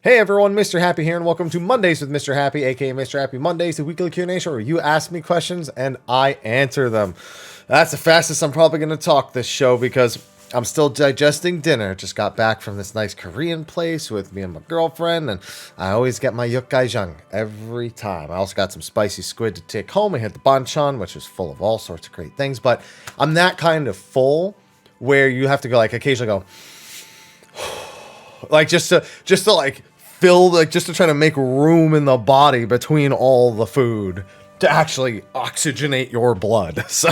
Hey everyone, Mr. Happy here, and welcome to Mondays with Mr. Happy, aka Mr. Happy Mondays, the weekly Q&A show where you ask me questions and I answer them. That's the fastest I'm probably going to talk this show because I'm still digesting dinner. Just got back from this nice Korean place with me and my girlfriend, and I always get my yukgaejang every time. I also got some spicy squid to take home. I had the banchan, which is full of all sorts of great things, but I'm that kind of full where you have to go, like, occasionally go, like, just to like fill, like, just to try to make room in the body between all the food to actually oxygenate your blood. So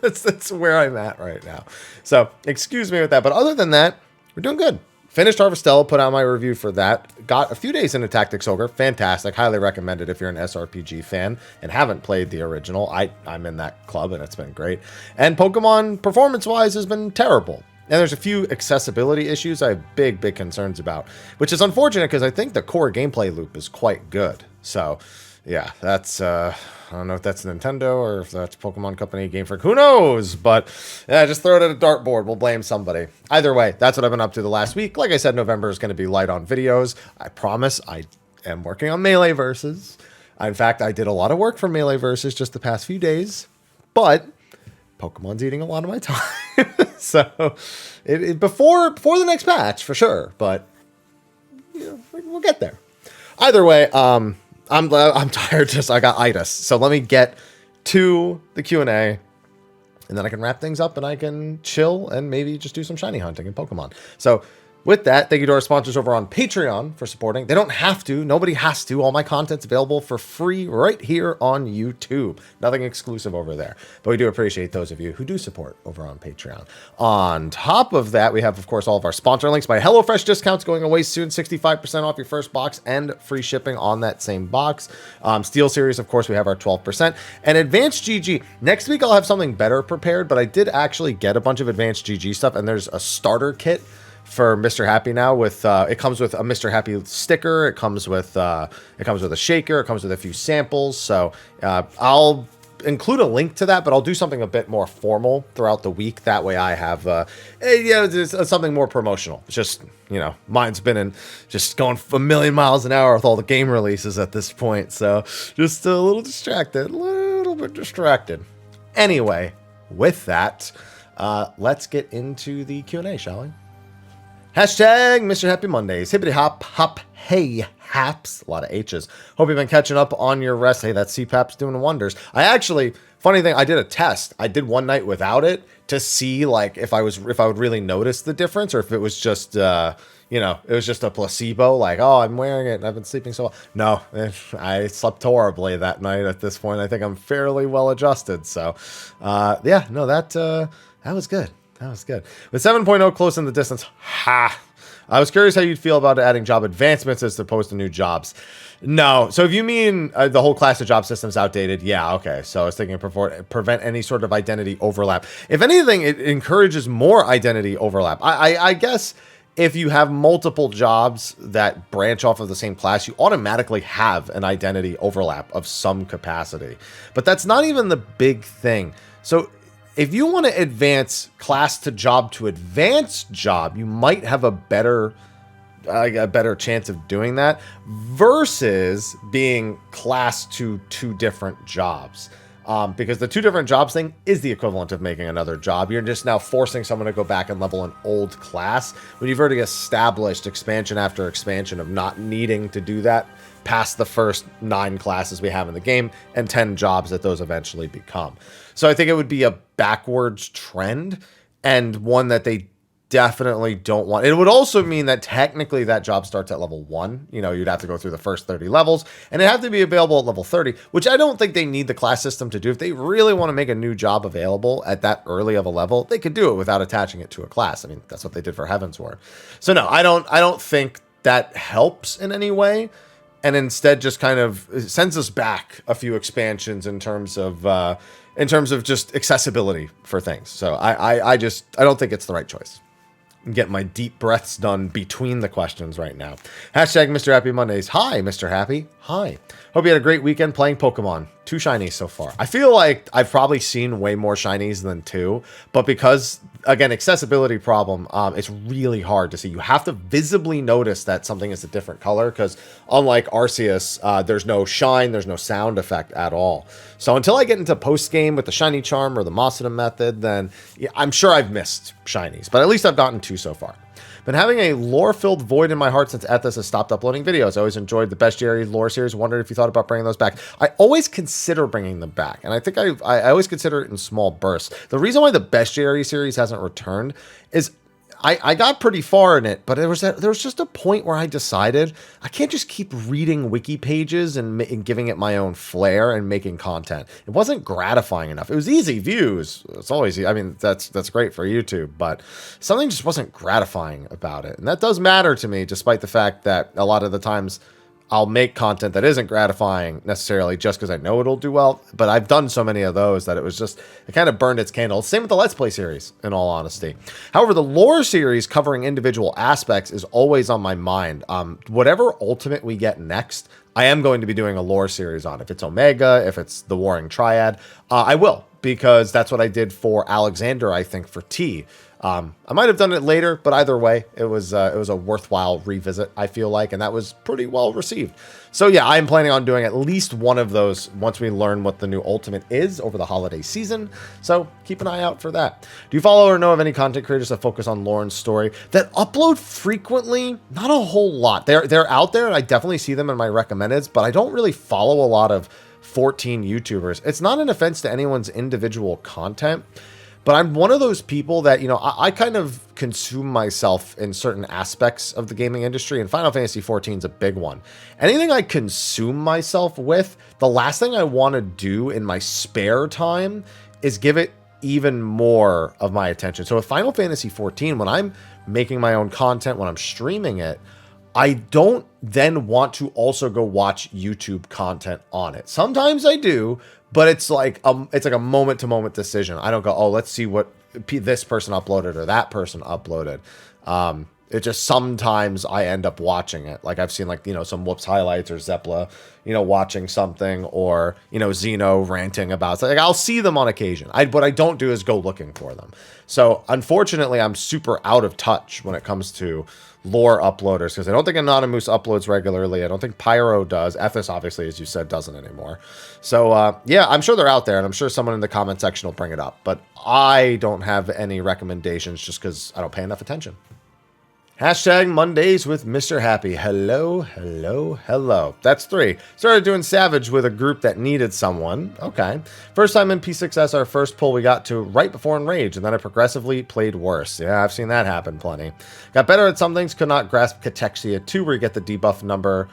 that's where I'm at right now. So excuse me with that, but other than that, we're doing good. Finished Harvestella, put out my review for that. Got a few days into Tactics Ogre. Fantastic. Highly recommend it if you're an SRPG fan and haven't played the original. I'm in that club and it's been great. And Pokemon performance-wise has been terrible. And there's a few accessibility issues I have big concerns about, which is unfortunate because I think the core gameplay loop is quite good. So, yeah, that's, I don't know if that's Nintendo or if that's Pokemon Company, Game Freak, who knows? But, yeah, just throw it at a dartboard. We'll blame somebody. Either way, that's what I've been up to the last week. Like I said, November is going to be light on videos. I promise I am working on Melee Versus. In fact, I did a lot of work for Melee Versus just the past few days, but Pokemon's eating a lot of my time. So before the next patch for sure, but you know, we'll get there. Either way, I'm tired. I got itis, so let me get to the Q&A, and then I can wrap things up and I can chill and maybe just do some shiny hunting in Pokemon. So with that, thank you to our sponsors over on Patreon for supporting. They don't have to. Nobody has to. All my content's available for free right here on YouTube. Nothing exclusive over there. But we do appreciate those of you who do support over on Patreon. On top of that, we have, of course, all of our sponsor links. My HelloFresh discounts going away soon. 65% off your first box and free shipping on that same box. Steel Series, of course, we have our 12%. And Advanced GG. Next week, I'll have something better prepared. But I did actually get a bunch of Advanced GG stuff. And there's a starter kit for Mr. Happy now with it comes with a Mr. Happy sticker, it comes with a shaker, it comes with a few samples. So I'll include a link to that, but I'll do something a bit more formal throughout the week. That way I have something more promotional. It's just, you know, mine's been just going a million miles an hour with all the game releases at this point. So just a little bit distracted. Anyway, with that, let's get into the Q&A, shall we? Hashtag Mr. Happy Mondays. Hippity hop, hop, hey, haps. A lot of H's. Hope you've been catching up on your rest. Hey, that CPAP's doing wonders. I actually, funny thing, I did a test. I did one night without it to see, like, if I would really notice the difference, or if it was just, it was just a placebo. Like, oh, I'm wearing it and I've been sleeping so well. No, I slept horribly that night. At this point, I think I'm fairly well adjusted. So, that was good. That was good. With 7.0 close in the distance, I was curious how you'd feel about adding job advancements as opposed to new jobs. No. So if you mean the whole class of job system's outdated, yeah, okay. So I was thinking prevent any sort of identity overlap. If anything, it encourages more identity overlap. I guess if you have multiple jobs that branch off of the same class, you automatically have an identity overlap of some capacity. But that's not even the big thing. So if you want to advance class to advanced job, you might have a better chance of doing that versus being class to two different jobs. Because the two different jobs thing is the equivalent of making another job. You're just now forcing someone to go back and level an old class when you've already established expansion after expansion of not needing to do that past the first 9 classes we have in the game and 10 jobs that those eventually become. So I think it would be a backwards trend and one that they definitely don't want. It would also mean that technically that job starts at level 1. You know, you'd have to go through the first 30 levels and it have to be available at level 30, which I don't think they need the class system to do. If they really want to make a new job available at that early of a level, they could do it without attaching it to a class. I mean, that's what they did for Heavensward. So no, I don't think that helps in any way. And instead just kind of sends us back a few expansions in terms of just accessibility for things. So I don't think it's the right choice. I'm getting my deep breaths done between the questions right now. Hashtag Mr. Happy Mondays. Hi, Mr. Happy. Hi. Hope you had a great weekend playing Pokemon. 2 shinies so far. I feel like I've probably seen way more shinies than 2, but because, again, accessibility problem, it's really hard to see. You have to visibly notice that something is a different color, because unlike Arceus, there's no shine, there's no sound effect at all. So until I get into post-game with the shiny charm or the Masada method, then yeah, I'm sure I've missed shinies, but at least I've gotten 2 so far. Been having a lore-filled void in my heart since Ethos has stopped uploading videos. I always enjoyed the Bestiary lore series. Wondered if you thought about bringing those back. I always consider bringing them back, and I think I always consider it in small bursts. The reason why the Bestiary series hasn't returned is I got pretty far in it, but there was just a point where I decided I can't just keep reading wiki pages and giving it my own flair and making content. It wasn't gratifying enough. It was easy views. It's always, I mean, that's great for YouTube, but something just wasn't gratifying about it. And that does matter to me, despite the fact that a lot of the times I'll make content that isn't gratifying necessarily just because I know it'll do well, but I've done so many of those that it kind of burned its candle. Same with the Let's Play series, in all honesty. However, the lore series covering individual aspects is always on my mind. Whatever Ultimate we get next, I am going to be doing a lore series on. If it's Omega, if it's the Warring Triad, I will, because that's what I did for Alexander, I think, for T. I might have done it later, but either way, it was a worthwhile revisit, I feel like, and that was pretty well received. So yeah, I am planning on doing at least one of those once we learn what the new Ultimate is over the holiday season, so keep an eye out for that. Do you follow or know of any content creators that focus on lore and story that upload frequently? Not a whole lot. They're out there, and I definitely see them in my recommendeds, but I don't really follow a lot of 14 YouTubers. It's not an offense to anyone's individual content, but I'm one of those people that, you know, I kind of consume myself in certain aspects of the gaming industry, and Final Fantasy XIV is a big one. Anything I consume myself with, the last thing I want to do in my spare time is give it even more of my attention. So with Final Fantasy XIV, when I'm making my own content, when I'm streaming it, I don't then want to also go watch YouTube content on it. Sometimes I do, but it's like a moment-to-moment decision. I don't go, oh, let's see what this person uploaded or that person uploaded. It just sometimes I end up watching it. Like I've seen, like, you know, some Whoops highlights or Zepla, you know, watching something, or, you know, Xeno ranting about something. Like, I'll see them on occasion. What I don't do is go looking for them. So unfortunately, I'm super out of touch when it comes to lore uploaders, because I don't think Anonymous uploads regularly. I don't think Pyro does. Ethos, obviously, as you said, doesn't anymore. So yeah, I'm sure they're out there, and I'm sure someone in the comment section will bring it up, but I don't have any recommendations just because I don't pay enough attention. Hashtag Mondays with Mr. Happy. Hello, hello, hello. That's 3. Started doing Savage with a group that needed someone. Okay. First time in P6S, our first pull we got to right before Enrage, and then I progressively played worse. Yeah, I've seen that happen plenty. Got better at some things, could not grasp Cachexia 2, where you get the debuff number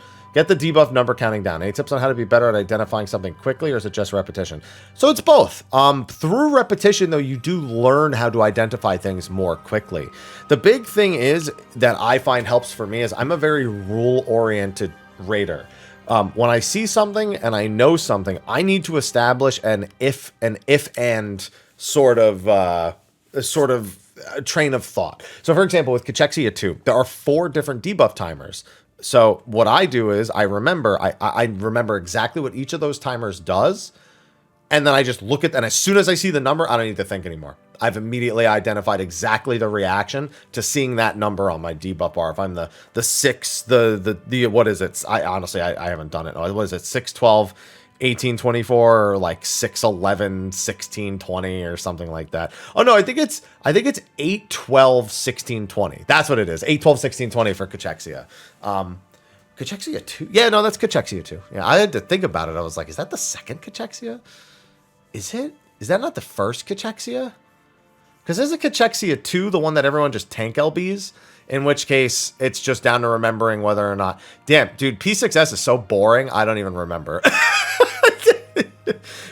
counting down. Any tips on how to be better at identifying something quickly, or is it just repetition? So it's both. Through repetition, though, you do learn how to identify things more quickly. The big thing is that I find helps for me is I'm a very rule-oriented raider. When I see something and I know something, I need to establish an if and sort of train of thought. So, for example, with Cachexia 2, there are 4 different debuff timers. So what I do is I remember exactly what each of those timers does, and then I just look at, and as soon as I see the number, I don't need to think anymore. I've immediately identified exactly the reaction to seeing that number on my debuff bar. If I'm the 6, the what is it? I honestly haven't done it. What is it? 6, 12, 18, 24, or like 6, 11, 16, 20, or something like that. Oh no, I think it's 8, 12, 16, 20. That's what it is. 8, 12, 16, 20 for Cachexia. Cachexia 2. Yeah, no, that's Cachexia 2. Yeah, I had to think about it. I was like, is that the second Cachexia? Is it? Is that not the first Cachexia? Because there's a Cachexia 2, the one that everyone just tank LBs, in which case it's just down to remembering whether or not. Damn, dude, P6S is so boring, I don't even remember.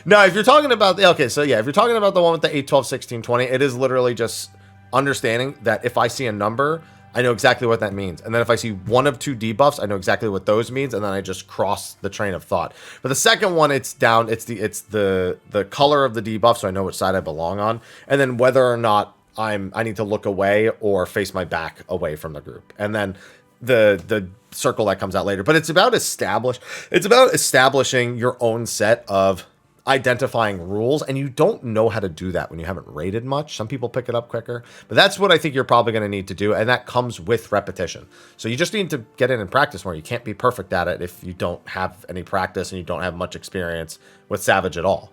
No, if you're talking about, okay, so yeah, if you're talking about the one with the 8, 12, 16, 20, it is literally just understanding that if I see a number, I know exactly what that means. And then if I see one of 2 debuffs, I know exactly what those means, and then I just cross the train of thought. But the second one, it's down, it's the color of the debuff, so I know which side I belong on, and then whether or not I need to look away or face my back away from the group. And then the circle that comes out later. But it's about establishing your own set of identifying rules, and you don't know how to do that when you haven't raided much. Some people pick it up quicker, but that's what I think you're probably going to need to do, and that comes with repetition. So you just need to get in and practice more. You can't be perfect at it if you don't have any practice and you don't have much experience with Savage at all.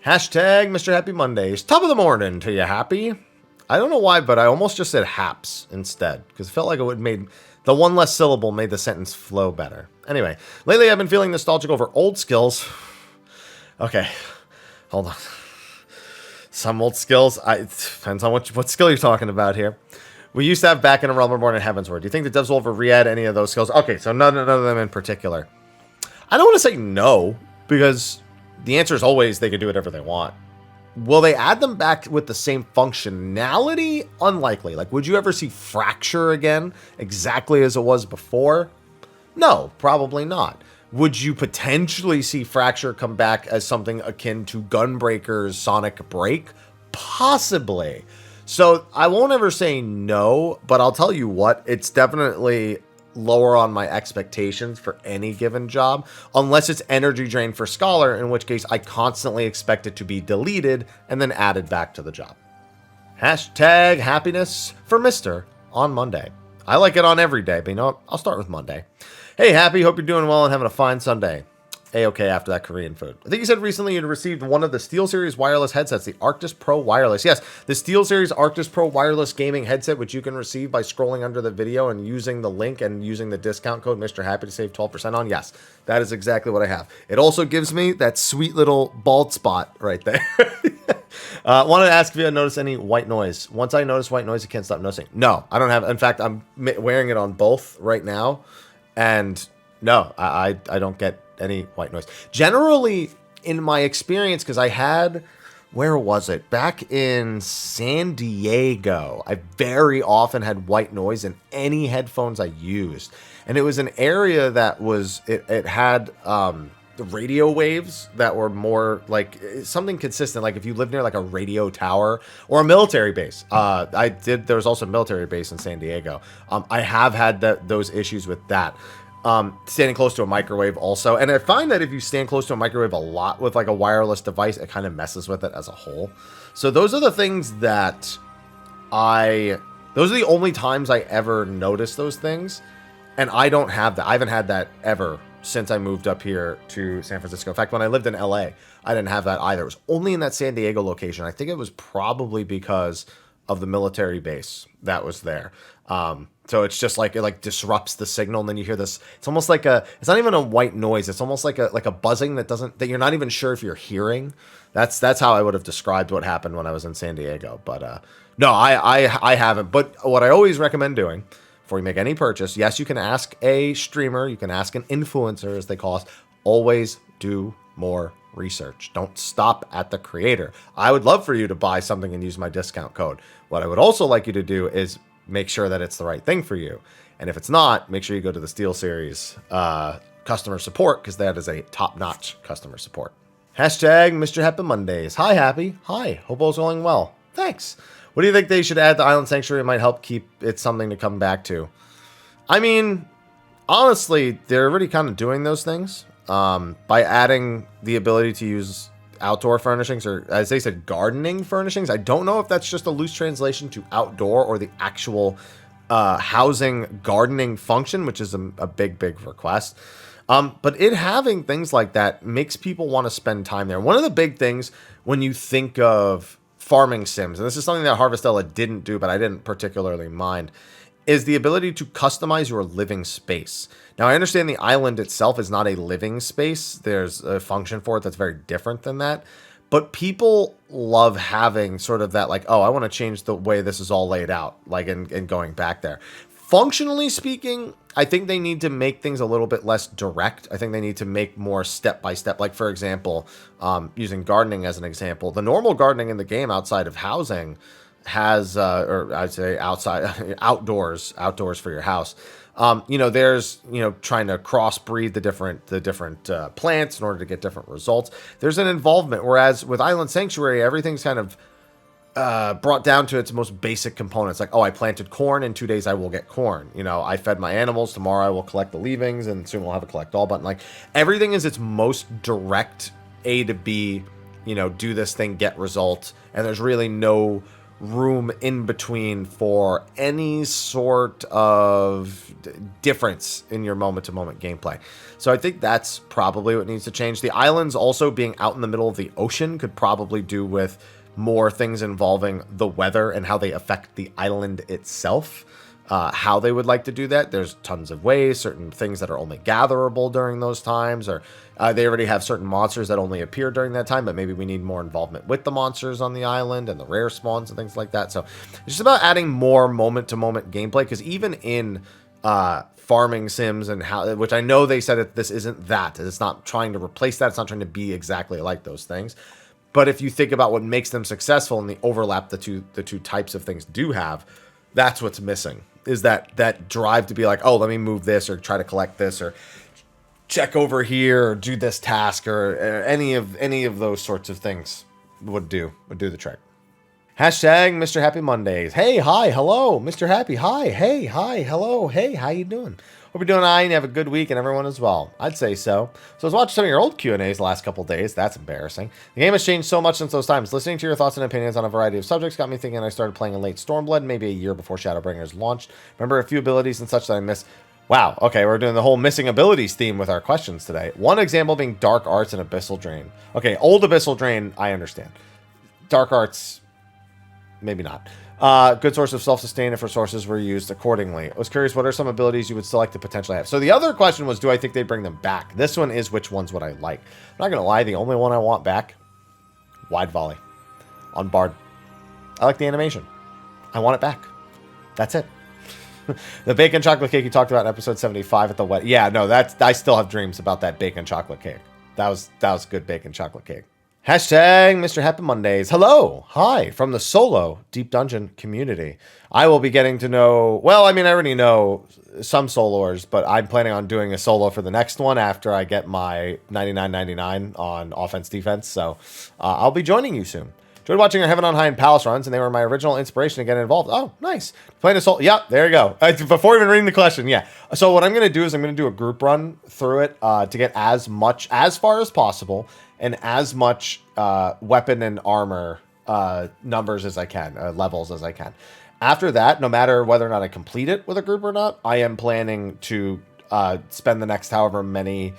Hashtag Mr. Happy Mondays. Top of the morning to you, Happy. I don't know why, but I almost just said haps instead, because it felt like it would made the one less syllable made the sentence flow better. Anyway, lately I've been feeling nostalgic over old skills. Okay, hold on. Some old skills, it depends on what skill you're talking about here. We used to have back in a Realm Reborn and Heavensward. Do you think the devs will ever re-add any of those skills? Okay, so none of them in particular. I don't want to say no, because the answer is always they can do whatever they want. Will they add them back with the same functionality? Unlikely. Like, would you ever see Fracture again exactly as it was before? No, probably not. Would you potentially see Fracture come back as something akin to Gunbreaker's Sonic Break? Possibly. So I won't ever say no, but I'll tell you what, it's definitely lower on my expectations for any given job, unless it's energy drain for Scholar, in which case I constantly expect it to be deleted and then added back to the job. Hashtag happiness for Mr. on Monday. I like it on every day, but you know what? I'll start with Monday. Hey, Happy, hope you're doing well and having a fine Sunday. A-okay after that Korean food. I think you said recently you'd received one of the SteelSeries wireless headsets, the Arctis Pro Wireless. Yes, the SteelSeries Arctis Pro Wireless gaming headset, which you can receive by scrolling under the video and using the link and using the discount code Mr. Happy to save 12% on. Yes, that is exactly what I have. It also gives me that sweet little bald spot right there. Wanted to ask if you had noticed any white noise. Once I notice white noise, I can't stop noticing. No, I don't have. In fact, I'm wearing it on both right now. And no, I don't get any white noise. Generally, in my experience, because I had, where was it? Back in San Diego, I very often had white noise in any headphones I used. And it was an area that was, it had the radio waves that were more like something consistent. Like if you live near like a radio tower or a military base. There was also a military base in San Diego. I have had those issues with that. Standing close to a microwave also. And I find that if you stand close to a microwave a lot with like a wireless device, it kind of messes with it as a whole. So those are the things that those are the only times I ever notice those things. And I don't have that. I haven't had that ever since I moved up here to San Francisco. In fact, when I lived in LA, I didn't have that either. It was only in that San Diego location. I think it was probably because of the military base that was there. So it's just like, it like disrupts the signal, and then you hear this, it's almost like it's not even a white noise. It's almost like a buzzing that you're not even sure if you're hearing. That's how I would have described what happened when I was in San Diego. But, no, I haven't. But what I always recommend doing before you make any purchase, yes, you can ask a streamer, you can ask an influencer, as they call us. Always do more research. Don't stop at the creator. I would love for you to buy something and use my discount code. What I would also like you to do is make sure that it's the right thing for you. And if it's not, make sure you go to the SteelSeries customer support, because that is a top-notch customer support. Hashtag Mr. Happy Mondays. Hi, Happy. Hi. Hope all's going well. Thanks. What do you think they should add to Island Sanctuary? It might help keep it something to come back to. I mean, honestly, they're already kind of doing those things by adding the ability to use outdoor furnishings, or as they said, gardening furnishings. I don't know if that's just a loose translation to outdoor or the actual housing gardening function, which is a big request. But it having things like that makes people want to spend time there. One of the big things when you think of farming sims, and this is something that Harvestella didn't do, but I didn't particularly mind, is the ability to customize your living space. Now, I understand the island itself is not a living space. There's a function for it that's very different than that. But people love having sort of that, like, oh, I want to change the way this is all laid out, like, and going back there. Functionally speaking, I think they need to make things a little bit less direct. I think they need to make more step-by-step. Like, for example, using gardening as an example, the normal gardening in the game outside of housing has, or I'd say outdoors for your house. There's, trying to crossbreed the different plants in order to get different results. There's an involvement, whereas with Island Sanctuary, everything's kind of brought down to its most basic components. Like, oh, I planted corn, in 2 days I will get corn. I fed my animals, tomorrow I will collect the leavings, and soon we'll have a collect all button. Like, everything is its most direct A to B, you know, do this thing, get results, and there's really no room in between for any sort of difference in your moment-to-moment gameplay. So I think that's probably what needs to change. The islands also being out in the middle of the ocean could probably do with more things involving the weather and how they affect the island itself. How they would like to do that. There's tons of ways, certain things that are only gatherable during those times, or they already have certain monsters that only appear during that time, but maybe we need more involvement with the monsters on the island and the rare spawns and things like that. So it's just about adding more moment-to-moment gameplay, because even in farming sims and how, which I know they said that this isn't that, it's not trying to replace that, it's not trying to be exactly like those things. But if you think about what makes them successful and the overlap the two types of things do have, that's what's missing. Is that drive to be like, oh, let me move this or try to collect this or check over here or do this task or any of those sorts of things would do the trick. Hashtag Mr. Happy Mondays. Hey, hi, hello, Mr. Happy. Hi, hey, hi, hello, hey, how you doing? Hope you're doing all right and you have a good week and everyone as well. I'd say so. So I was watching some of your old Q&As the last couple days. That's embarrassing. The game has changed so much since those times. Listening to your thoughts and opinions on a variety of subjects got me thinking I started playing in late Stormblood, maybe a year before Shadowbringers launched. Remember a few abilities and such that I missed. Wow, okay, we're doing the whole missing abilities theme with our questions today. One example being Dark Arts and Abyssal Drain. Okay, old Abyssal Drain, I understand. Dark Arts, maybe not. Good source of self-sustain if resources were used accordingly. I was curious, what are some abilities you would still like to potentially have? So the other question was, do I think they'd bring them back? This one is, which ones would I like? I'm not going to lie, the only one I want back, Wide Volley on Bard. I like the animation. I want it back. That's it. The bacon chocolate cake you talked about in episode 75 at the wedding. Yeah, no, I still have dreams about that bacon chocolate cake. That was good bacon chocolate cake. Hashtag Mr. Happy Mondays. Hello. Hi. From the solo Deep Dungeon community. I will be getting to know, well, I mean, I already know some soloers, but I'm planning on doing a solo for the next one after I get my 99.99 on offense defense. So I'll be joining you soon. Enjoyed watching your Heaven on High and Palace runs, and they were my original inspiration to get involved. Oh, nice. Playing a solo. Yep, there you go. Before even reading the question, yeah. So what I'm going to do is I'm going to do a group run through it to get as far as possible, and as much weapon and armor numbers as I can, levels as I can. After that, no matter whether or not I complete it with a group or not, I am planning to spend the next however many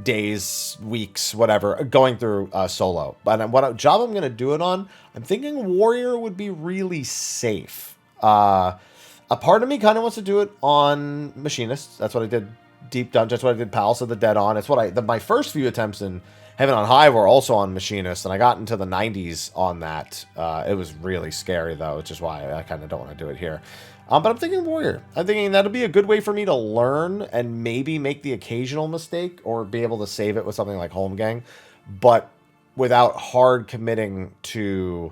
days, weeks, whatever, going through solo. But what job I'm going to do it on, I'm thinking Warrior would be really safe. A part of me kind of wants to do it on Machinist. That's what I did Deep Dungeon. That's what I did Palace of the Dead on. It's what my first few attempts in Heaven on High were also on Machinist, and I got into the 90s on that. It was really scary, though, which is why I kind of don't want to do it here. But I'm thinking Warrior. I'm thinking that'll be a good way for me to learn and maybe make the occasional mistake or be able to save it with something like Holmgang, but without hard committing to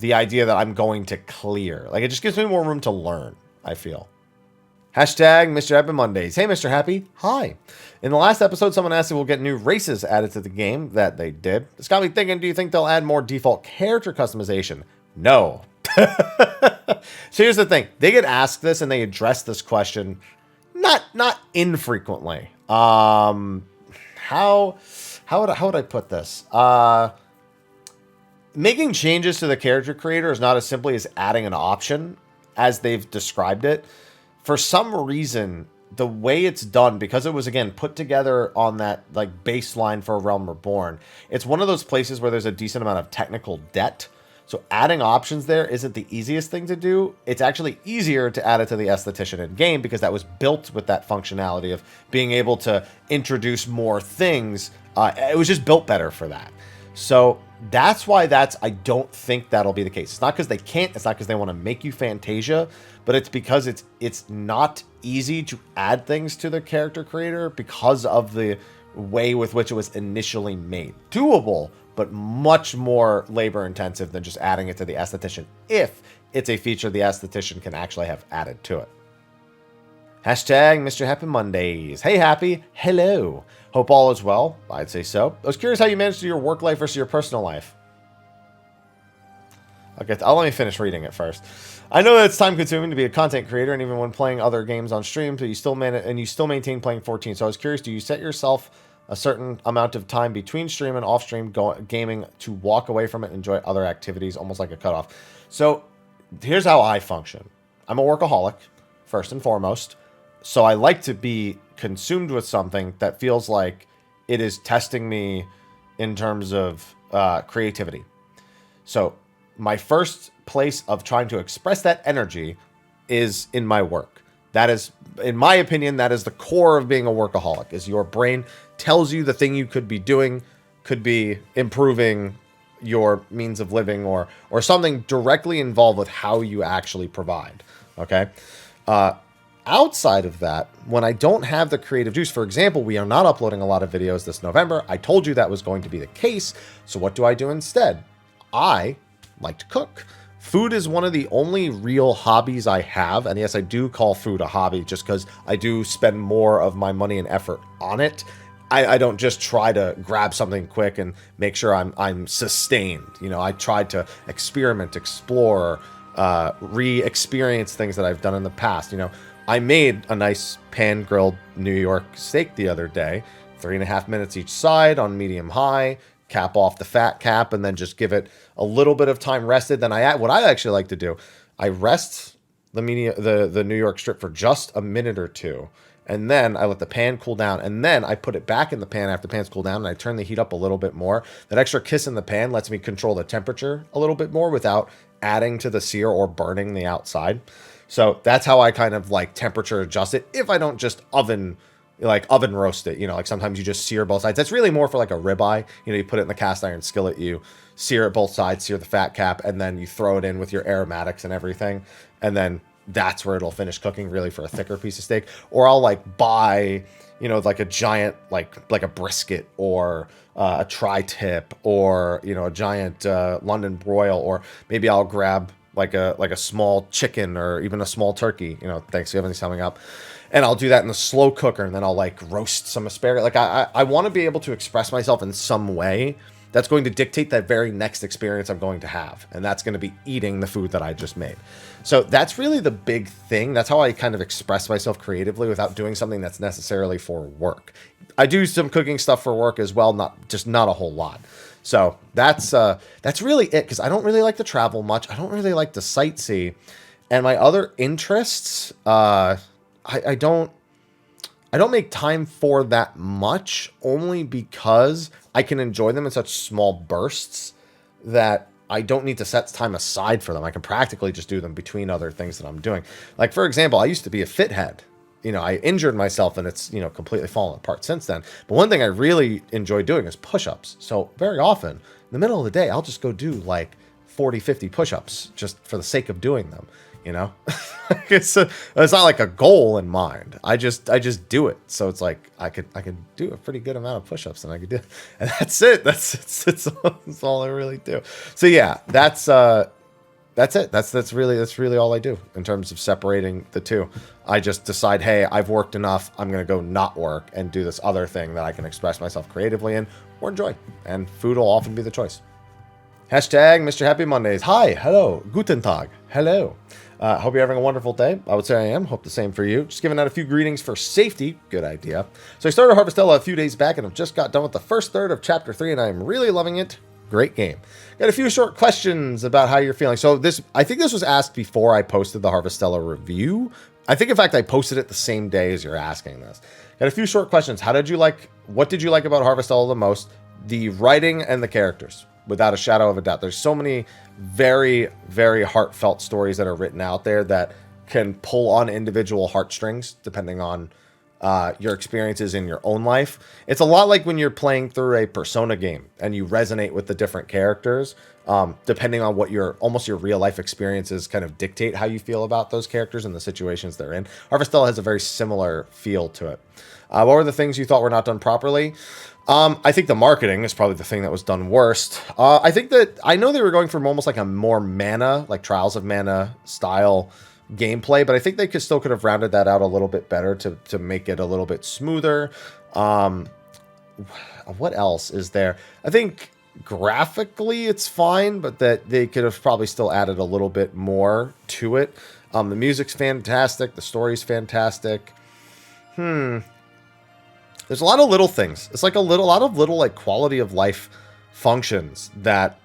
the idea that I'm going to clear. Like, it just gives me more room to learn, I feel. Hashtag Mr. Happy Mondays. Hey, Mr. Happy. Hi. In the last episode, someone asked if we'll get new races added to the game. That they did. It's got me thinking, do you think they'll add more default character customization? No. So here's the thing. They get asked this and they address this question not infrequently. How would I put this? Making changes to the character creator is not as simply as adding an option as they've described it. For some reason, the way it's done, because it was, again, put together on that like baseline for Realm Reborn, it's one of those places where there's a decent amount of technical debt. So adding options there isn't the easiest thing to do. It's actually easier to add it to the esthetician in game because that was built with that functionality of being able to introduce more things. It was just built better for that. So that's why I don't think that'll be the case. It's not because they can't. It's not because they want to make you Fantasia, but it's because it's not easy to add things to the character creator because of the way with which it was initially made. Doable, but much more labor intensive than just adding it to the esthetician if it's a feature the esthetician can actually have added to it. Hashtag Mr. Happy Mondays. Hey, Happy. Hello. Hope all is well. I'd say so. I was curious how you managed to do your work life versus your personal life. Okay, let me finish reading it first. I know that it's time consuming to be a content creator, and even when playing other games on stream, but you still maintain playing 14. So I was curious, do you set yourself a certain amount of time between stream and off stream gaming to walk away from it and enjoy other activities, almost like a cutoff. So here's how I function. I'm a workaholic, first and foremost. So I like to be consumed with something that feels like it is testing me in terms of creativity. So my first place of trying to express that energy is in my work. That is, in my opinion, that is the core of being a workaholic, is your brain tells you the thing you could be doing could be improving your means of living or something directly involved with how you actually provide. Okay. Outside of that, when I don't have the creative juice, for example, we are not uploading a lot of videos this November. I told you that was going to be the case. So what do I do instead? I like to cook. Food is one of the only real hobbies I have. And yes, I do call food a hobby just because I do spend more of my money and effort on it. I don't just try to grab something quick and make sure I'm sustained. You know, I try to experiment, explore, re-experience things that I've done in the past. You know, I made a nice pan-grilled New York steak the other day, 3.5 minutes each side on medium high, cap off the fat cap, and then just give it a little bit of time rested. Then what I actually like to do, I rest the New York strip for just a minute or two, and then I let the pan cool down, and then I put it back in the pan after the pan's cooled down, and I turn the heat up a little bit more. That extra kiss in the pan lets me control the temperature a little bit more without adding to the sear or burning the outside. So that's how I kind of like temperature adjust it. If I don't just oven roast it, you know, like sometimes you just sear both sides. That's really more for like a ribeye. You know, you put it in the cast iron skillet, you sear it both sides, sear the fat cap, and then you throw it in with your aromatics and everything. And then that's where it'll finish cooking, really, for a thicker piece of steak. Or I'll like buy, you know, like a giant, like a brisket or a tri-tip or, you know, a giant London broil, or maybe I'll grab like a small chicken or even a small turkey, you know, Thanksgiving's coming up. And I'll do that in the slow cooker, and then I'll like roast some asparagus. Like I want to be able to express myself in some way that's going to dictate that very next experience I'm going to have. And that's going to be eating the food that I just made. So that's really the big thing. That's how I kind of express myself creatively without doing something that's necessarily for work. I do some cooking stuff for work as well, not a whole lot. So that's really it, because I don't really like to travel much. I don't really like to sightsee. And my other interests, I don't make time for that much, only because I can enjoy them in such small bursts that I don't need to set time aside for them. I can practically just do them between other things that I'm doing. Like, for example, I used to be a fit head. You know, I injured myself and it's, you know, completely fallen apart since then. But one thing I really enjoy doing is push-ups. So very often in the middle of the day, I'll just go do like 40, 50 push-ups just for the sake of doing them. You know, it's not like a goal in mind. I just do it. So it's like I could do a pretty good amount of push-ups, and I could do, and that's it. That's all I really do. So yeah, that's it. That's really all I do in terms of separating the two. I just decide, hey, I've worked enough. I'm gonna go not work and do this other thing that I can express myself creatively in or enjoy. And food will often be the choice. Hashtag Mr. Happy Mondays. Hi, hello, guten tag, hello. Hope you're having a wonderful day. I would say I am. Hope the same for you. Just giving out a few greetings for safety. Good idea. So I started Harvestella a few days back, and I've just got done with the first third of Chapter 3, and I am really loving it. Great game. Got a few short questions about how you're feeling. So I think this was asked before I posted the Harvestella review. I think, in fact, I posted it the same day as you're asking this. Got a few short questions. What did you like about Harvestella the most? The writing and the characters. Without a shadow of a doubt. There's so many very, very heartfelt stories that are written out there that can pull on individual heartstrings depending on your experiences in your own life. It's a lot like when you're playing through a Persona game and you resonate with the different characters, depending on what your real life experiences kind of dictate how you feel about those characters and the situations they're in. Harvestella has a very similar feel to it. What were the things you thought were not done properly? I think the marketing is probably the thing that was done worst. I know they were going for almost like a more mana, like Trials of Mana style gameplay, but I think they could have rounded that out a little bit better to make it a little bit smoother. What else is there? I think graphically it's fine, but that they could have probably still added a little bit more to it. The music's fantastic. The story's fantastic. There's a lot of little things. It's like a lot of little like quality of life functions that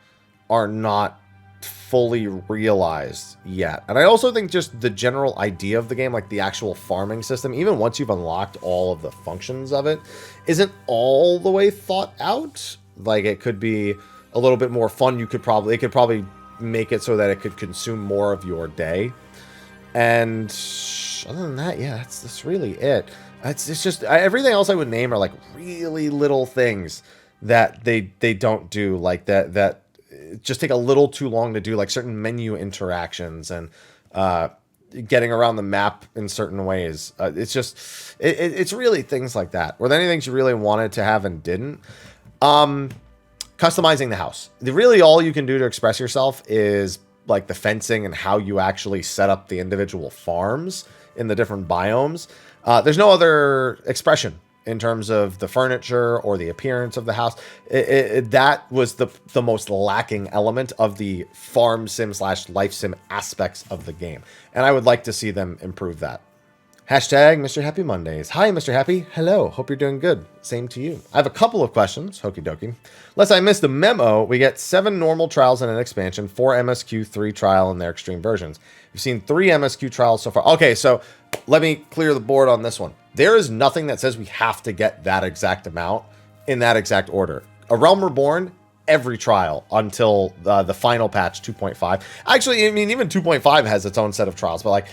are not fully realized yet. And I also think just the general idea of the game, like the actual farming system, even once you've unlocked all of the functions of it, isn't all the way thought out. Like it could be a little bit more fun. It could probably make it so that it could consume more of your day. And other than that, yeah, that's really it. It's just everything else I would name are like really little things that they don't do, like that just take a little too long to do, like certain menu interactions and getting around the map in certain ways. It's just it's really things like that. Were there any things you really wanted to have and didn't? Customizing the house. Really all you can do to express yourself is like the fencing and how you actually set up the individual farms in the different biomes. There's no other expression in terms of the furniture or the appearance of the house. That was the most lacking element of the farm sim / life sim aspects of the game. And I would like to see them improve that. Hashtag Mr. Happy Mondays. Hi, Mr. Happy. Hello. Hope you're doing good. Same to you. I have a couple of questions. Okie dokie. Unless I missed the memo, we get 7 normal trials and an expansion, 4 MSQ, 3 trial in their extreme versions. You've seen 3 MSQ trials so far. Okay, so let me clear the board on this one. There is nothing that says we have to get that exact amount in that exact order. A Realm Reborn, every trial until the final patch 2.5. Actually, I mean, even 2.5 has its own set of trials, but like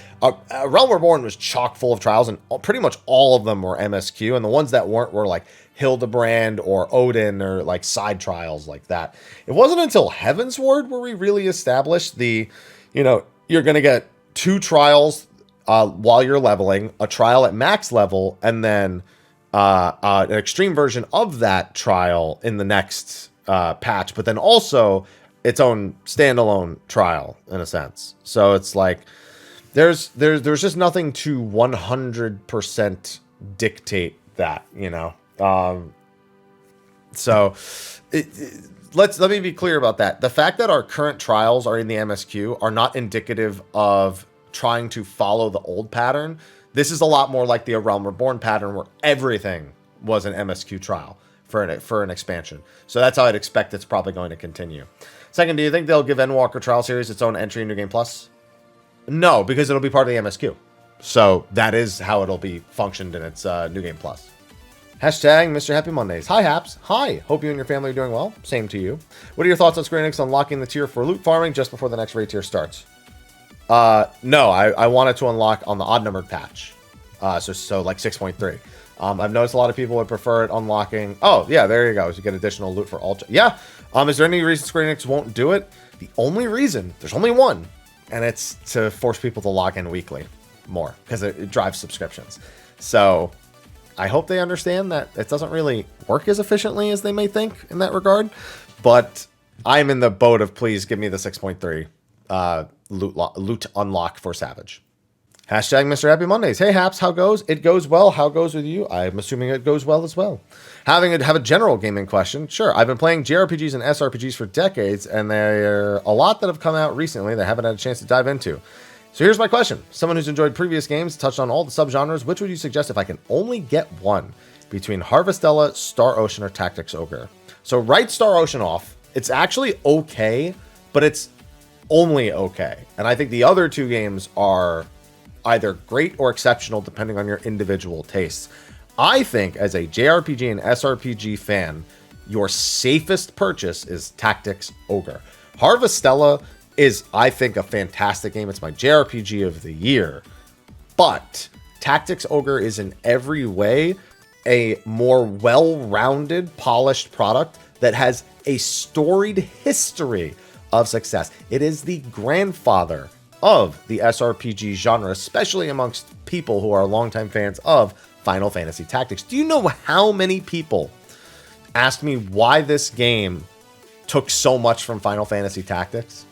Realm Reborn was chock full of trials, and pretty much all of them were MSQ, and the ones that weren't were like Hildebrand or Odin or like side trials like that. It wasn't until Heavensward where we really established the, you're going to get 2 trials while you're leveling, a trial at max level, and then an extreme version of that trial in the next patch, but then also its own standalone trial in a sense. So it's like there's just nothing to 100% dictate that, so let me be clear about that. The fact that our current trials are in the MSQ are not indicative of trying to follow the old pattern. This is a lot more like the Realm Reborn pattern where everything was an MSQ trial for an expansion. So that's how I'd expect it's probably going to continue. Second, do you think they'll give Endwalker Trial Series its own entry in New Game Plus? No, because it'll be part of the MSQ. So that is how it'll be functioned in its New Game Plus. Hashtag Mr. Happy Mondays. Hi, Haps. Hi. Hope you and your family are doing well. Same to you. What are your thoughts on Square Enix unlocking the tier for loot farming just before the next raid tier starts? No, I wanted to unlock on the odd numbered patch. So like 6.3. I've noticed a lot of people would prefer it unlocking. Oh, yeah, there you go. So you get additional loot for Ultra. Yeah. Is there any reason Square Enix won't do it? The only reason, there's only one, and it's to force people to log in weekly more because it drives subscriptions. So I hope they understand that it doesn't really work as efficiently as they may think in that regard. But I'm in the boat of please give me the 6.3 loot unlock for Savage. Hashtag Mr. Happy Mondays. Hey, Haps, how goes? It goes well. How goes with you? I'm assuming it goes well as well. Have a general gaming question. Sure. I've been playing JRPGs and SRPGs for decades, and there are a lot that have come out recently that I haven't had a chance to dive into. So here's my question. Someone who's enjoyed previous games, touched on all the subgenres, which would you suggest if I can only get one between Harvestella, Star Ocean, or Tactics Ogre? So write Star Ocean off. It's actually okay, but it's only okay. And I think the other 2 games are either great or exceptional depending on your individual tastes. I think as a JRPG and SRPG fan, your safest purchase is Tactics Ogre. Harvestella is, I think, a fantastic game. It's my JRPG of the year. But Tactics Ogre is in every way a more well-rounded, polished product that has a storied history of success. It is the grandfather of the SRPG genre, especially amongst people who are longtime fans of Final Fantasy Tactics. Do you know how many people asked me why this game took so much from Final Fantasy Tactics?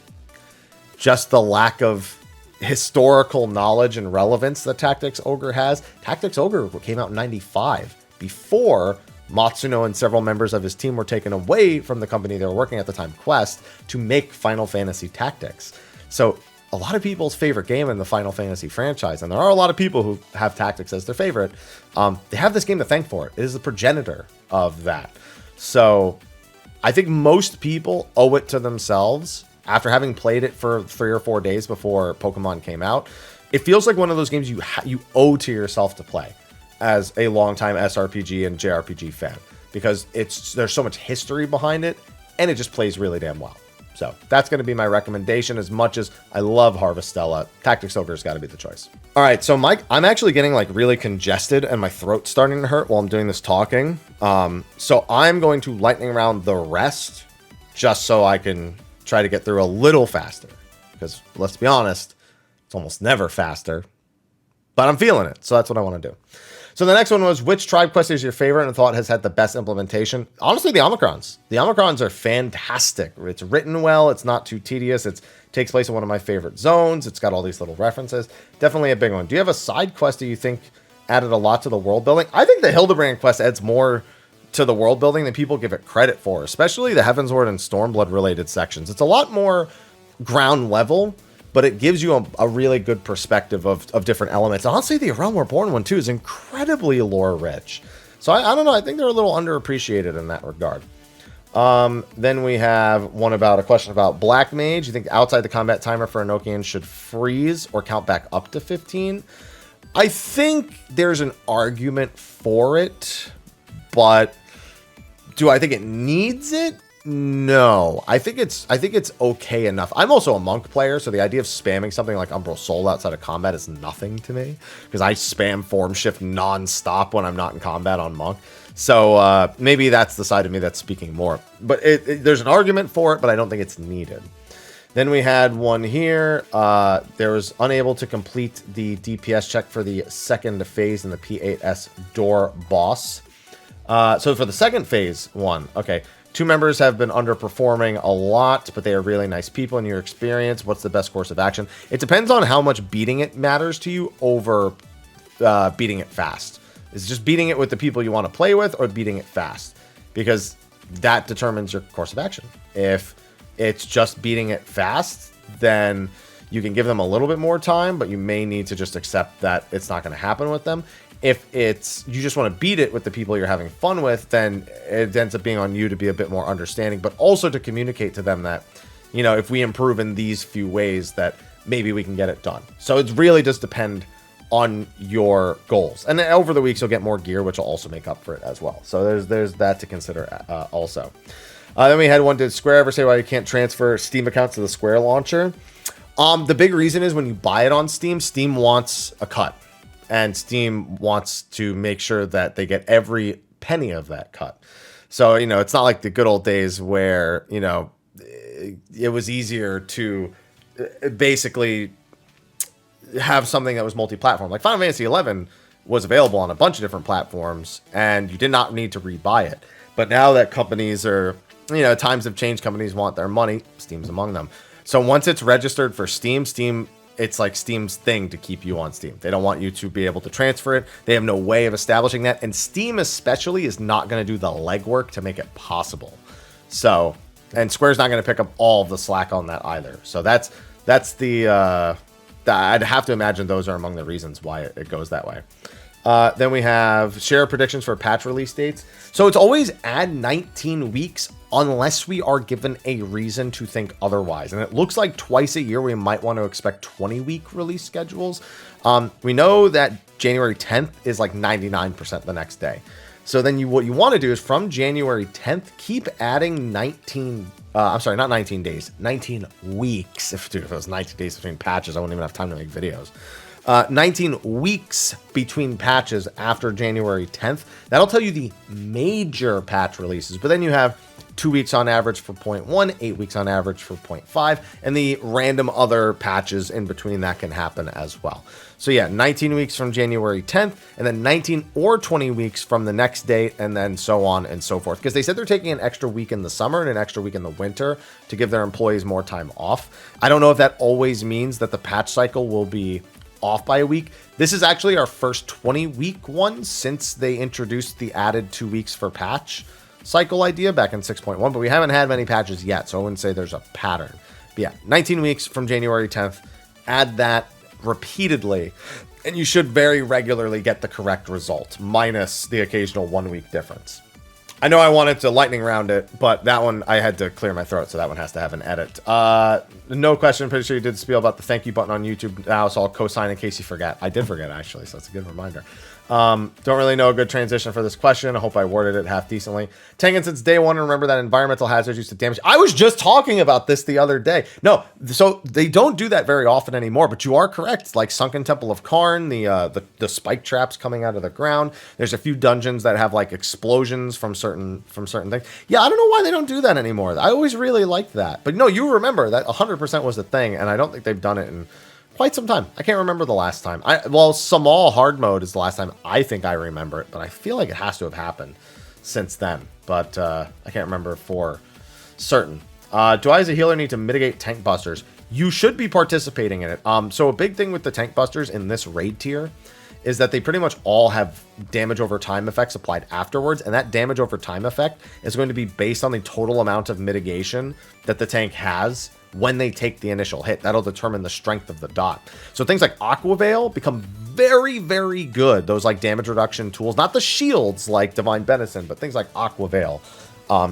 Just the lack of historical knowledge and relevance that Tactics Ogre has. Tactics Ogre came out in 95, before Matsuno and several members of his team were taken away from the company they were working at the time, Quest, to make Final Fantasy Tactics. So a lot of people's favorite game in the Final Fantasy franchise, and there are a lot of people who have Tactics as their favorite. They have this game to thank for it. It is the progenitor of that. So I think most people owe it to themselves after having played it for 3 or 4 days before Pokemon came out. It feels like one of those games you owe to yourself to play as a longtime SRPG and JRPG fan, because there's so much history behind it, and it just plays really damn well. So that's going to be my recommendation. As much as I love Harvestella, Tactics Ogre's got to be the choice. All right, so Mike, I'm actually getting like really congested and my throat's starting to hurt while I'm doing this talking. So I'm going to lightning round the rest just so I can try to get through a little faster, because let's be honest, it's almost never faster, but I'm feeling it. So that's what I want to do. So the next one was, which tribe quest is your favorite and thought has had the best implementation? Honestly, the Omicrons. The Omicrons are fantastic. It's written well. It's not too tedious. It takes place in one of my favorite zones. It's got all these little references. Definitely a big one. Do you have a side quest that you think added a lot to the world building? I think the Hildebrand quest adds more to the world building than people give it credit for, especially the Heavensward and Stormblood related sections. It's a lot more ground level, but it gives you a really good perspective of different elements. And honestly, the A Realm Reborn one, too, is incredibly lore-rich. So I don't know. I think they're a little underappreciated in that regard. Then we have a question about Black Mage. You think outside the combat timer for Enochian should freeze or count back up to 15? I think there's an argument for it, but do I think it needs it? No, I think it's okay enough. I'm also a monk player, so the idea of spamming something like Umbral Soul outside of combat is nothing to me, because I spam Form Shift non-stop when I'm not in combat on monk. So maybe that's the side of me that's speaking more. But there's an argument for it, but I don't think it's needed. Then we had one here. There was unable to complete the DPS check for the second phase in the P8S door boss. So for the second phase one, okay. 2 members have been underperforming a lot, but they are really nice people. In your experience, what's the best course of action? It depends on how much beating it matters to you over beating it fast. Is it just beating it with the people you want to play with, or beating it fast? Because that determines your course of action. If it's just beating it fast, then you can give them a little bit more time, but you may need to just accept that it's not going to happen with them. If you just want to beat it with the people you're having fun with, then it ends up being on you to be a bit more understanding, but also to communicate to them that, if we improve in these few ways, that maybe we can get it done. So it's really just depend on your goals. And then over the weeks, you'll get more gear, which will also make up for it as well. So there's that to consider also. Then we had one, did Square ever say why you can't transfer Steam accounts to the Square launcher? The big reason is when you buy it on Steam, Steam wants a cut. And Steam wants to make sure that they get every penny of that cut. So, it's not like the good old days where, it was easier to basically have something that was multi-platform. Like Final Fantasy XI was available on a bunch of different platforms, and you did not need to rebuy it. But now that companies are, times have changed, companies want their money, Steam's among them. So once it's registered for Steam, it's like Steam's thing to keep you on Steam. They don't want you to be able to transfer it. They have no way of establishing that. And Steam especially is not going to do the legwork to make it possible. So, and Square's not going to pick up all of the slack on that either. So that's I'd have to imagine those are among the reasons why it goes that way. Then we have share predictions for patch release dates. So it's always add 19 weeks unless we are given a reason to think otherwise. And it looks like twice a year we might want to expect 20-week release schedules. We know that January 10th is like 99% the next day. So then what you want to do is from January 10th, keep adding 19 weeks. If it was 19 days between patches, I wouldn't even have time to make videos. 19 weeks between patches after January 10th. That'll tell you the major patch releases, but then you have 2 weeks on average for 0.1, 8 weeks on average for 0.5, and the random other patches in between that can happen as well. So yeah, 19 weeks from January 10th, and then 19 or 20 weeks from the next date, and then so on and so forth. Because they said they're taking an extra week in the summer and an extra week in the winter to give their employees more time off. I don't know if that always means that the patch cycle will be off by a week. This is actually our first 20-week one since they introduced the added 2 weeks for patch cycle idea back in 6.1, but we haven't had many patches yet, so I wouldn't say there's a pattern. But yeah, 19 weeks from January 10th Add that repeatedly, and you should very regularly get the correct result, minus the occasional 1 week difference. I know I wanted to lightning round it, but that one, I had to clear my throat, so that one has to have an edit. No question, pretty sure you did spiel about the thank you button on YouTube now, so I'll co-sign in case you forget. I did forget, actually, so that's a good reminder. Don't really know a good transition for this question. I hope I worded it half decently. Tengen since day one, remember that environmental hazards used to damage. I was just talking about this the other day. No, so they don't do that very often anymore, but you are correct. Like Sunken Temple of Karn, the spike traps coming out of the ground. There's a few dungeons that have like explosions from certain things. Yeah, I don't know why they don't do that anymore. I always really liked that. But no, you remember that 100% was the thing, and I don't think they've done it in quite some time. I can't remember the last time. Well, Samal hard mode is the last time I think I remember it, but I feel like it has to have happened since then. But I can't remember for certain. Do I as a healer need to mitigate tank busters? You should be participating in it. So a big thing with the tank busters in this raid tier is that they pretty much all have damage over time effects applied afterwards, and that damage over time effect is going to be based on the total amount of mitigation that the tank has when they take the initial hit. That'll determine the strength of the dot. So things like Aqua Veil become very, very good. Those like damage reduction tools, not the shields like Divine Benison, but things like Aqua Veil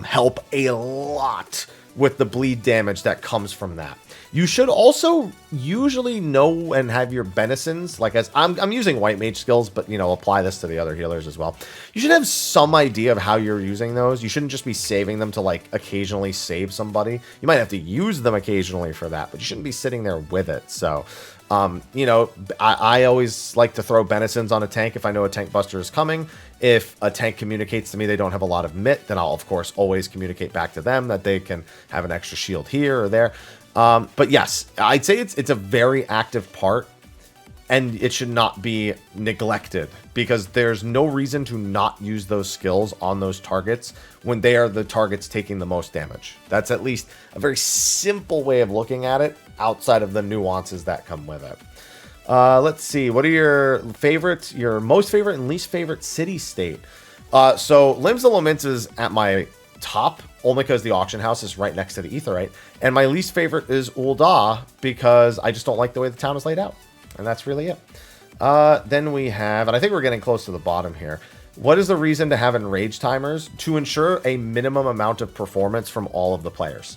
help a lot with the bleed damage that comes from that. You should also usually know and have your Benisons, like as I'm using White Mage skills, but you know, apply this to the other healers as well. You should have some idea of how you're using those. You shouldn't just be saving them to like occasionally save somebody. You might have to use them occasionally for that, but you shouldn't be sitting there with it. So, you know, I always like to throw Benisons on a tank if I know a tank buster is coming. If a tank communicates to me they don't have a lot of MIT, then I'll of course always communicate back to them that they can have an extra shield here or there. But yes, I'd say it's a very active part, and it should not be neglected because there's no reason to not use those skills on those targets when they are the targets taking the most damage. That's at least a very simple way of looking at it outside of the nuances that come with it. Let's see. What are your most favorite and least favorite city state? So Limbs of Lament is at my top, only because the auction house is right next to the Aetheryte. And my least favorite is Ul'dah because I just don't like the way the town is laid out. And that's really it. Then we have, and I think we're getting close to the bottom here. What is the reason to have enrage timers? To ensure a minimum amount of performance from all of the players.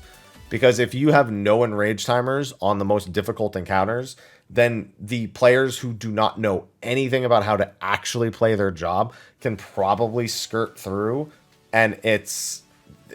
Because if you have no enrage timers on the most difficult encounters, then the players who do not know anything about how to actually play their job can probably skirt through, and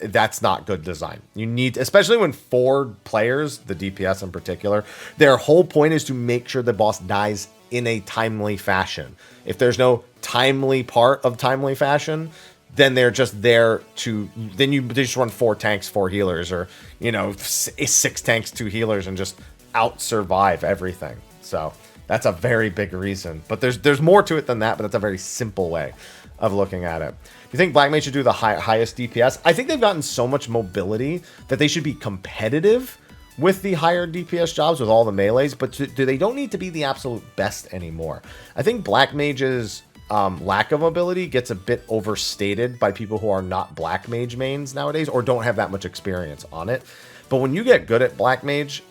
that's not good design. You need, especially when 4 players, the DPS in particular, their whole point is to make sure the boss dies in a timely fashion. If there's no timely part of timely fashion, then they're just there to, then they just run 4 tanks, 4 healers, or, you know, 6 tanks, 2 healers, and just out survive everything. So that's a very big reason. But there's more to it than that, but that's a very simple way of looking at it. Do you think Black Mage should do the highest DPS? I think they've gotten so much mobility that they should be competitive with the higher DPS jobs with all the melees, but they don't need to be the absolute best anymore. I think Black Mage's lack of mobility gets a bit overstated by people who are not Black Mage mains nowadays or don't have that much experience on it. But when you get good at Black Mage,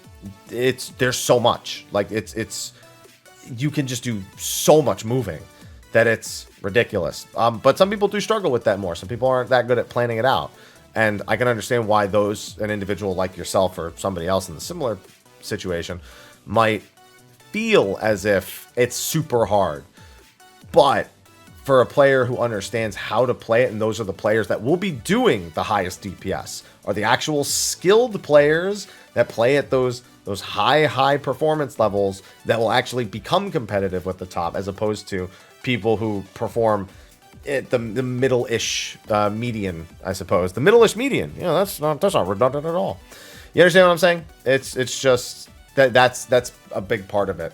there's so much. Like it's you can just do so much moving that it's ridiculous. But some people do struggle with that more. Some people aren't that good at planning it out. And I can understand why an individual like yourself or somebody else in the similar situation might feel as if it's super hard. But for a player who understands how to play it, and those are the players that will be doing the highest DPS, are the actual skilled players that play at those high performance levels that will actually become competitive with the top, as opposed to people who perform at the middle-ish median, I suppose. The middle-ish median. You know, that's not redundant at all. You understand what I'm saying? It's just that's a big part of it.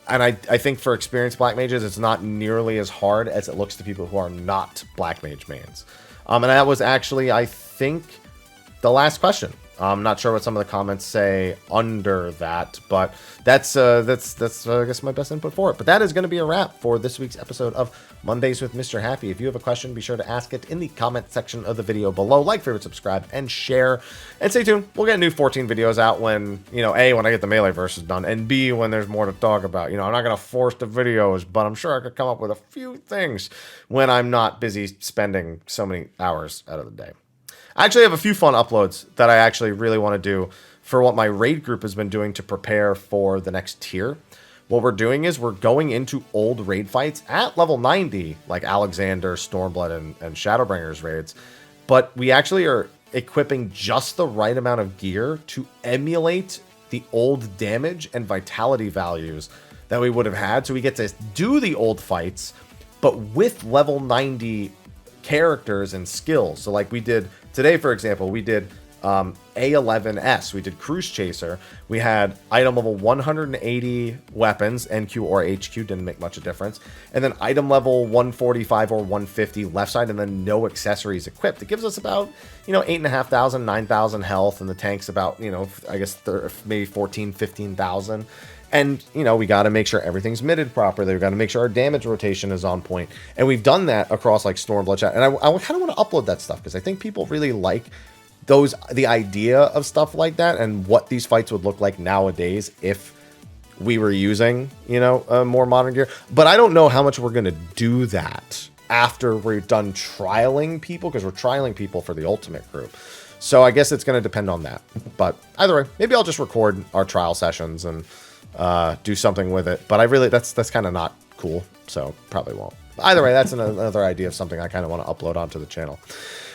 And I think for experienced Black Mages, it's not nearly as hard as it looks to people who are not Black Mage mains. And that was actually, I think, the last question I'm not sure what some of the comments say under that, but that's I guess my best input for it. But that is going to be a wrap for this week's episode of Mondays with Mr. Happy. If you have a question, be sure to ask it in the comment section of the video below. Like, favorite, subscribe, and share. And stay tuned. We'll get new 14 videos out when, A, when I get the Melee versus done, and B, when there's more to talk about. I'm not going to force the videos, but I'm sure I could come up with a few things when I'm not busy spending so many hours out of the day. I actually have a few fun uploads that I actually really want to do for what my raid group has been doing to prepare for the next tier. What we're doing is we're going into old raid fights at level 90, like Alexander, Stormblood, and Shadowbringers raids. But we actually are equipping just the right amount of gear to emulate the old damage and vitality values that we would have had. So we get to do the old fights, but with level 90 characters and skills. So like we did today, for example, we did A11S, we did Cruise Chaser, we had item level 180 weapons, NQ or HQ, didn't make much of a difference, and then item level 145 or 150 left side, and then no accessories equipped. It gives us about 8,500, 9,000 health, and the tank's about I guess maybe 14, 15,000. And, we got to make sure everything's mitted properly. We got to make sure our damage rotation is on point. And we've done that across like Stormblood chat. And I kind of want to upload that stuff because I think people really like the idea of stuff like that and what these fights would look like nowadays if we were using, more modern gear. But I don't know how much we're going to do that after we're done trialing people, because we're trialing people for the Ultimate group. So I guess it's going to depend on that. But either way, maybe I'll just record our trial sessions and do something with it, but that's kind of not cool, so probably won't. Either way, that's another idea of something I kind of want to upload onto the channel.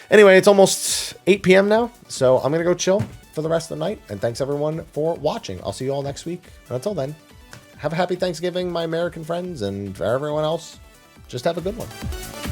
Anyway, it's almost 8 p.m. now, so I'm gonna go chill for the rest of the night, and thanks everyone for watching. I'll see you all next week, and until then, have a happy Thanksgiving, my American friends, and for everyone else, just have a good one.